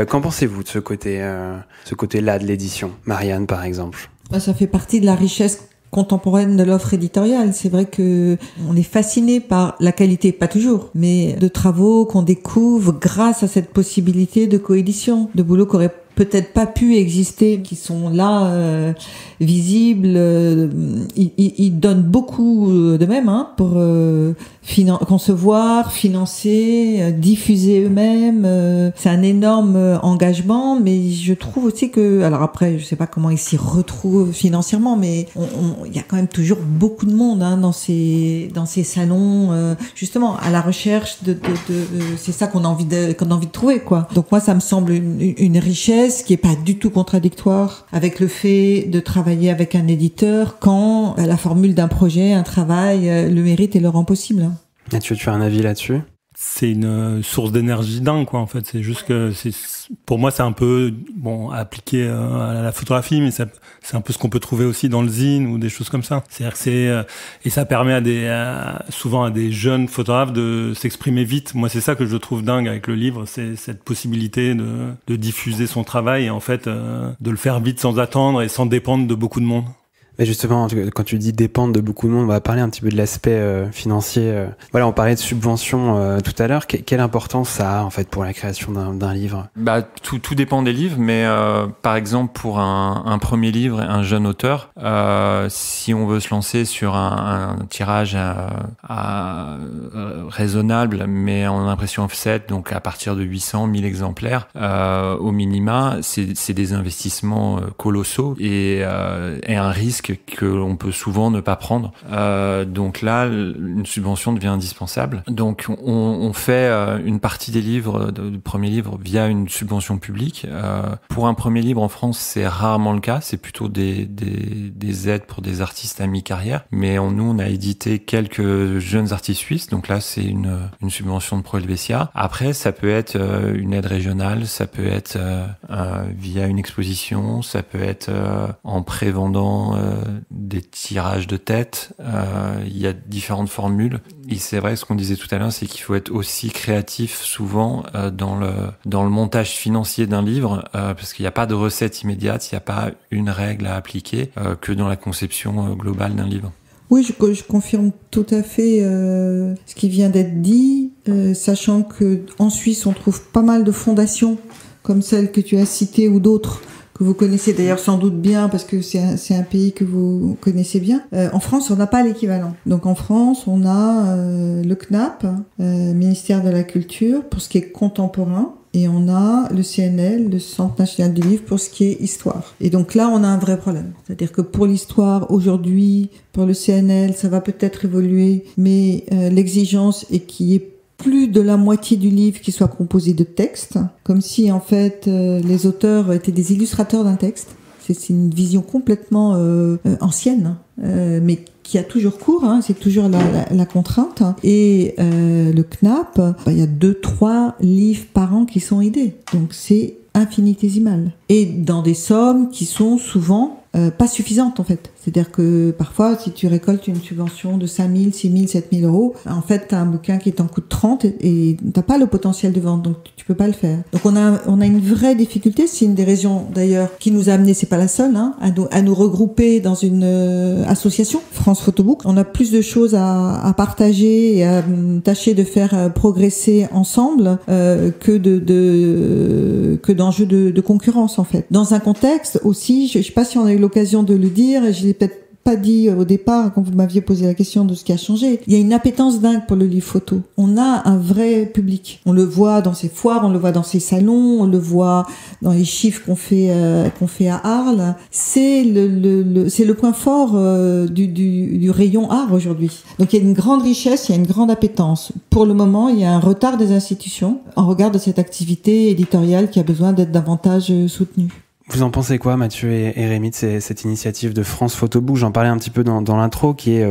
Qu'en pensez-vous de ce côté-là de l'édition, Marianne par exemple? Ça fait partie de la richesse contemporaine de l'offre éditoriale. C'est vrai que on est fasciné par la qualité, pas toujours, mais de travaux qu'on découvre grâce à cette possibilité de coédition, de boulots qui auraient peut-être pas pu exister, qui sont là, visibles. Ils donnent beaucoup d'eux-mêmes pour concevoir, financer, diffuser eux-mêmes. C'est un énorme engagement, mais je trouve aussi que, alors après, je sais pas comment ils s'y retrouvent financièrement, mais il y a quand même toujours beaucoup de monde dans ces salons, justement à la recherche de c'est ça qu'on a envie de trouver, quoi. Donc moi, ça me semble une richesse ce qui est pas du tout contradictoire avec le fait de travailler avec un éditeur quand la formule d'un projet, un travail, le mérite et le rend possible. Mathieu, tu as un avis là-dessus ? C'est une source d'énergie dingue, quoi, en fait. C'est juste que pour moi, c'est un peu, appliqué à la photographie, mais c'est un peu ce qu'on peut trouver aussi dans le zine ou des choses comme ça. C'est-à-dire que et ça permet souvent à des jeunes photographes de s'exprimer vite. Moi, c'est ça que je trouve dingue avec le livre, c'est cette possibilité de diffuser son travail et en fait, de le faire vite sans attendre et sans dépendre de beaucoup de monde. Mais justement, quand tu dis dépendre de beaucoup de monde, on va parler un petit peu de l'aspect financier. Voilà, on parlait de subventions tout à l'heure. Quelle importance ça a en fait pour la création d'un livre ? Tout dépend des livres, mais par exemple pour un premier livre, un jeune auteur, si on veut se lancer sur un tirage raisonnable, mais en impression offset, donc à partir de 800, 1000 exemplaires au minima, c'est des investissements colossaux et un risque que l'on peut souvent ne pas prendre. Donc là, une subvention devient indispensable. Donc on fait une partie des livres, du premier livre, via une subvention publique. Pour un premier livre en France, c'est rarement le cas. C'est plutôt des aides pour des artistes à mi-carrière. Mais nous, on a édité quelques jeunes artistes suisses. Donc là, c'est une subvention de Pro Helvetia. Après, ça peut être une aide régionale, ça peut être via une exposition, ça peut être en prévendant des tirages de tête. Il y a différentes formules. Et c'est vrai, ce qu'on disait tout à l'heure, c'est qu'il faut être aussi créatif souvent dans le montage financier d'un livre, parce qu'il n'y a pas de recette immédiate, il n'y a pas une règle à appliquer que dans la conception globale d'un livre. Oui, je confirme tout à fait ce qui vient d'être dit, sachant que en Suisse, on trouve pas mal de fondations comme celle que tu as citée ou d'autres que vous connaissez d'ailleurs sans doute bien parce que c'est un pays que vous connaissez bien. En France, on n'a pas l'équivalent. Donc en France, on a le CNAP, ministère de la Culture, pour ce qui est contemporain. Et on a le CNL, le Centre National du Livre, pour ce qui est histoire. Et donc là, on a un vrai problème. C'est-à-dire que pour l'histoire, aujourd'hui, pour le CNL, ça va peut-être évoluer, mais l'exigence est qu'il y ait plus de la moitié du livre qui soit composé de textes, comme si en fait les auteurs étaient des illustrateurs d'un texte. C'est une vision complètement ancienne, mais qui a toujours cours, c'est toujours la contrainte. Et le CNAP, il y a 2-3 livres par an qui sont aidés, donc c'est infinitésimal. Et dans des sommes qui sont souvent pas suffisantes en fait. C'est-à-dire que parfois, si tu récoltes une subvention de 5 000, 6 000, 7 000 euros, en fait, t'as un bouquin qui t'en coûte 30 et t'as pas le potentiel de vente, donc tu peux pas le faire. Donc on a une vraie difficulté. C'est une des raisons d'ailleurs qui nous a amené, c'est pas la seule, à nous regrouper dans une association, France Photobook. On a plus de choses à partager et à tâcher de faire progresser ensemble que d'enjeux de concurrence en fait. Dans un contexte aussi, je sais pas si on a eu l'occasion de le dire, et je l'ai peut-être pas dit au départ quand vous m'aviez posé la question de ce qui a changé. Il y a une appétence dingue pour le livre photo. On a un vrai public. On le voit dans ces foires, on le voit dans ces salons, on le voit dans les chiffres qu'on fait à Arles. C'est le point fort du rayon art aujourd'hui. Donc il y a une grande richesse, il y a une grande appétence. Pour le moment, il y a un retard des institutions en regard de cette activité éditoriale qui a besoin d'être davantage soutenue. Vous en pensez quoi, Mathieu et Rémi, de cette initiative de France Photobook ? J'en parlais un petit peu dans l'intro, qui est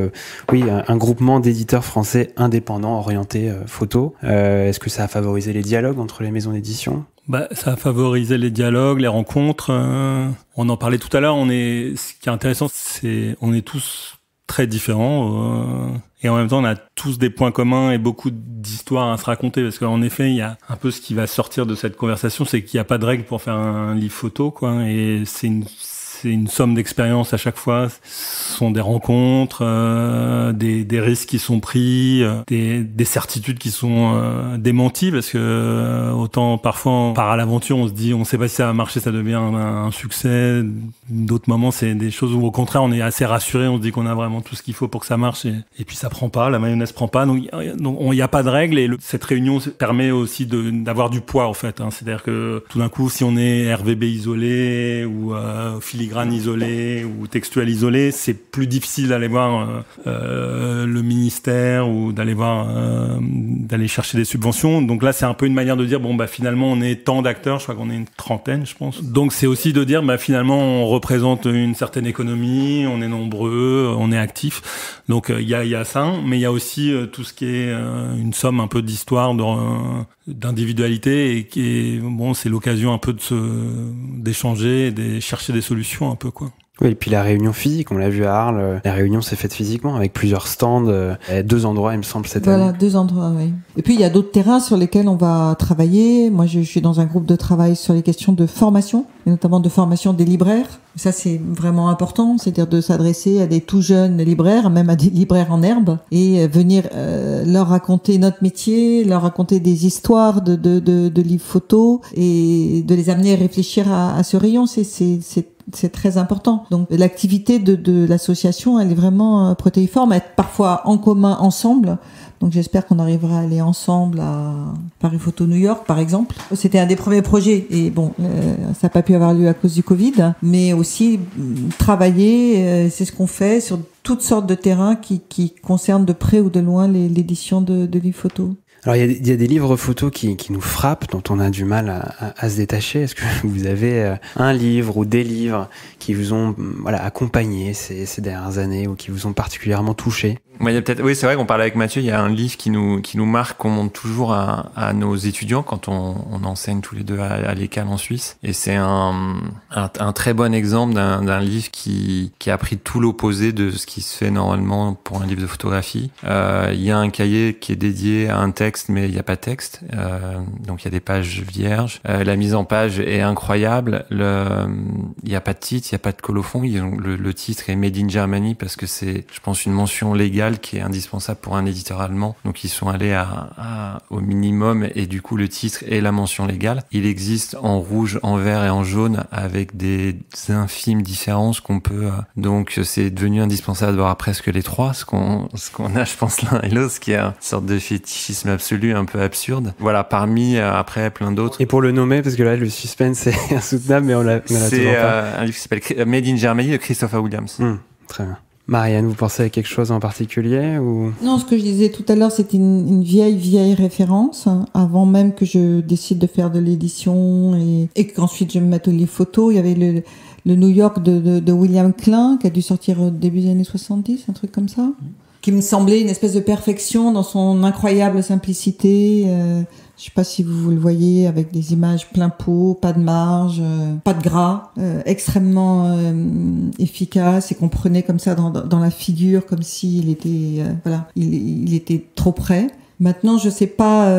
un groupement d'éditeurs français indépendants orientés photo. Est-ce que ça a favorisé les dialogues entre les maisons d'édition ? Ça a favorisé les dialogues, les rencontres. On en parlait tout à l'heure. Ce qui est intéressant, c'est on est tous très différents. Et en même temps, on a tous des points communs et beaucoup d'histoires à se raconter. Parce qu'en effet, il y a un peu ce qui va sortir de cette conversation, c'est qu'il n'y a pas de règle pour faire un livre photo, quoi. Et c'est une somme d'expériences à chaque fois. Ce sont des rencontres, des risques qui sont pris, des certitudes qui sont démenties, parce que autant parfois on part à l'aventure, on se dit on sait pas si ça va marcher, ça devient un succès. D'autres moments, c'est des choses où au contraire on est assez rassuré, on se dit qu'on a vraiment tout ce qu'il faut pour que ça marche, et puis ça prend pas, la mayonnaise prend pas. Donc il y a pas de règle, et cette réunion permet aussi d'avoir du poids en fait. C'est-à-dire que tout d'un coup, si on est RVB isolé ou filigrane filigrane isolée ou textuelle isolée, c'est plus difficile d'aller voir le ministère ou d'aller chercher des subventions. Donc là, c'est un peu une manière de dire finalement on est tant d'acteurs, je crois qu'on est une trentaine, je pense. Donc c'est aussi de dire finalement on représente une certaine économie, on est nombreux, on est actifs. Donc il y a ça, mais il y a aussi tout ce qui est une somme un peu d'histoire, d'individualité, et qui est c'est l'occasion un peu d'échanger et de chercher des solutions un peu, quoi. Oui, et puis la réunion physique, on l'a vu à Arles, la réunion s'est faite physiquement avec plusieurs stands, 2 endroits il me semble cette année. Voilà, 2 endroits, oui. Et puis il y a d'autres terrains sur lesquels on va travailler. Moi je suis dans un groupe de travail sur les questions de formation, et notamment de formation des libraires. Ça c'est vraiment important, c'est-à-dire de s'adresser à des tout jeunes libraires, même à des libraires en herbe, et venir leur raconter notre métier, leur raconter des histoires de livres photos, et de les amener à réfléchir à ce rayon. C'est très important. Donc l'activité de l'association, elle est vraiment protéiforme, être parfois en commun ensemble. Donc j'espère qu'on arrivera à aller ensemble à Paris Photo New York, par exemple. C'était un des premiers projets, et ça n'a pas pu avoir lieu à cause du Covid, mais aussi travailler, c'est ce qu'on fait sur toutes sortes de terrains qui concernent de près ou de loin l'édition de livres photos. Alors il y a des livres photos qui nous frappent, dont on a du mal à se détacher. Est-ce que vous avez un livre ou des livres qui vous ont accompagné ces dernières années, ou qui vous ont particulièrement touché? Oui, c'est vrai qu'on parlait avec Mathieu, il y a un livre qui nous marque, qu'on montre toujours à nos étudiants quand on enseigne tous les deux à l'ECAL en Suisse. Et c'est un très bon exemple d'un livre qui a pris tout l'opposé de ce qui se fait normalement pour un livre de photographie. Il y a un cahier qui est dédié à un texte, mais il n'y a pas de texte. Donc il y a des pages vierges. La mise en page est incroyable. Il n'y a pas de titre, il n'y a pas de colophon. Le titre est Made in Germany, parce que c'est, je pense, une mention légale qui est indispensable pour un éditeur allemand. Donc ils sont allés au minimum, et du coup le titre et la mention légale. Il existe en rouge, en vert et en jaune, avec des infimes différences qu'on peut... Donc c'est devenu indispensable d'avoir presque les trois, ce qu'on a, je pense, l'un et l'autre, ce qui est une sorte de fétichisme absolu, un peu absurde. Voilà, parmi après plein d'autres. Et pour le nommer, parce que là le suspense est insoutenable, mais on l'a toujours pas. C'est un livre qui s'appelle Made in Germany de Christopher Williams. Très bien. Marianne, vous pensez à quelque chose en particulier, ou... Non, ce que je disais tout à l'heure, c'était une vieille référence, avant même que je décide de faire de l'édition et qu'ensuite je me mette au livre photo. Il y avait le New York de William Klein, qui a dû sortir au début des années 70, un truc comme ça, qui me semblait une espèce de perfection dans son incroyable simplicité. Je sais pas si vous le voyez, avec des images plein pot, pas de marge, pas de gras, extrêmement efficace, et qu'on prenait comme ça dans la figure, comme s'il était, il était trop près. Maintenant, je sais pas,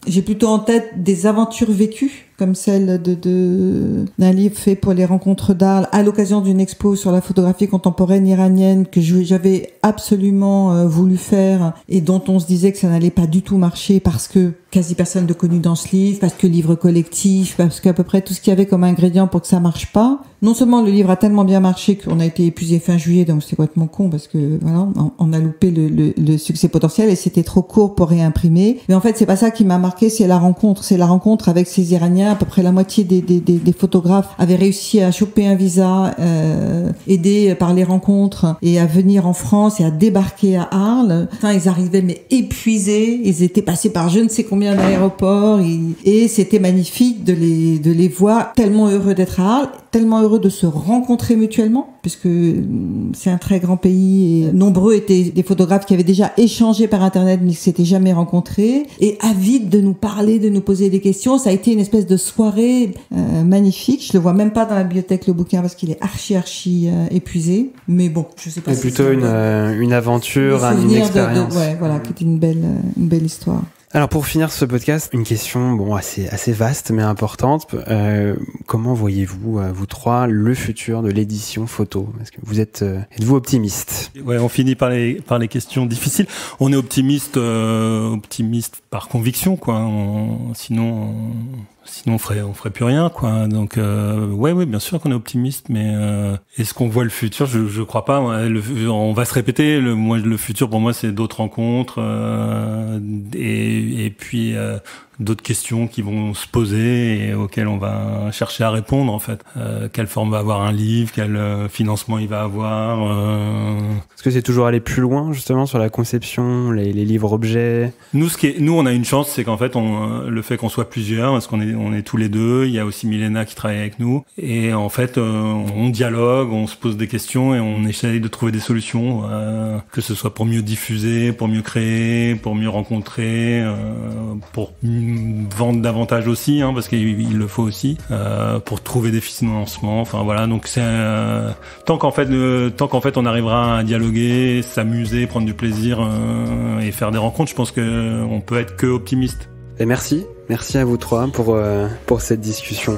j'ai plutôt en tête des aventures vécues, comme celle d'un livre fait pour les rencontres d'Arles à l'occasion d'une expo sur la photographie contemporaine iranienne que j'avais absolument voulu faire, et dont on se disait que ça n'allait pas du tout marcher parce que quasi personne de connu dans ce livre, parce que livre collectif, parce qu'à peu près tout ce qu'il y avait comme ingrédient pour que ça marche pas. Non seulement le livre a tellement bien marché qu'on a été épuisé fin juillet, donc c'est complètement con, parce que voilà, on a loupé le succès potentiel, et c'était trop court pour réimprimer. Mais en fait, c'est pas ça qui m'a marqué, c'est la rencontre avec ces Iraniens. À peu près la moitié des photographes avaient réussi à choper un visa, aidés par les rencontres, et à venir en France et à débarquer à Arles. Enfin, ils arrivaient mais épuisés, ils étaient passés par je ne sais combien d'aéroports, et c'était magnifique de les voir tellement heureux d'être à Arles, tellement heureux de se rencontrer mutuellement, puisque c'est un très grand pays, et nombreux étaient des photographes qui avaient déjà échangé par internet mais qui s'étaient jamais rencontrés, et avides de nous parler, de nous poser des questions. Ça a été une espèce de soirée magnifique. Je le vois même pas dans la bibliothèque, le bouquin, parce qu'il est archi épuisé, mais bon, je sais pas. C'est plutôt une aventure, une expérience. Qui était une belle histoire. Alors pour finir ce podcast, une question assez vaste mais importante. Comment voyez-vous, vous trois, le futur de l'édition photo? Est-ce que vous êtes-vous optimiste? Ouais, on finit par les questions difficiles. On est optimiste par conviction, quoi. Sinon on ferait plus rien, quoi. Donc ouais, bien sûr qu'on est optimiste, mais est-ce qu'on voit le futur? Je crois pas. On va se répéter. Le futur pour moi, c'est d'autres rencontres et puis d'autres questions qui vont se poser et auxquelles on va chercher à répondre en fait. Quelle forme va avoir un livre, quel financement il va avoir. Est-ce que c'est toujours aller plus loin justement sur la conception, les livres objets? Nous on a une chance, c'est qu'en fait le fait qu'on soit plusieurs, parce qu'on est tous les deux, il y a aussi Milena qui travaille avec nous et en fait on dialogue, on se pose des questions et on essaye de trouver des solutions, que ce soit pour mieux diffuser, pour mieux créer, pour mieux rencontrer, pour vendre davantage aussi, parce qu'il le faut aussi, pour trouver des financements. Enfin voilà, donc c'est tant qu'en fait on arrivera à dialoguer, s'amuser, prendre du plaisir et faire des rencontres, je pense que on peut être que optimiste. Et merci à vous trois pour cette discussion.